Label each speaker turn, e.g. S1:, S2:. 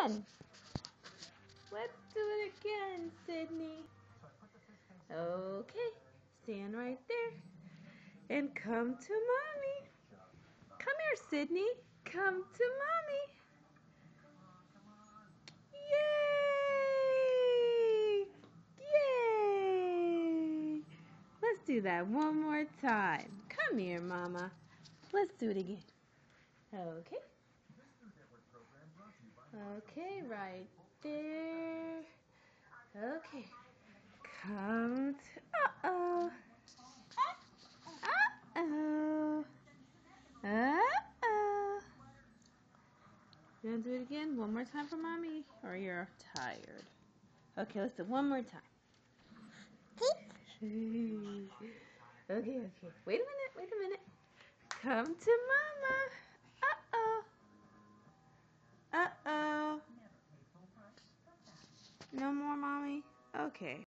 S1: again. Let's do it again, Sydney. Okay, stand right there and come to mommy. Come here, Sydney. Come to mommy. Yay! Yay! Let's do that one more time. Come here, mama. Let's do it again. Okay. Okay, right there. Okay. Come to, uh-oh. Uh-oh. Uh-oh. You want to do it again? One more time for mommy? Or you're tired? Okay, let's do it one more time. Okay. Wait a minute. Come to mama. Uh-oh. Uh-oh. No more, mommy? Okay.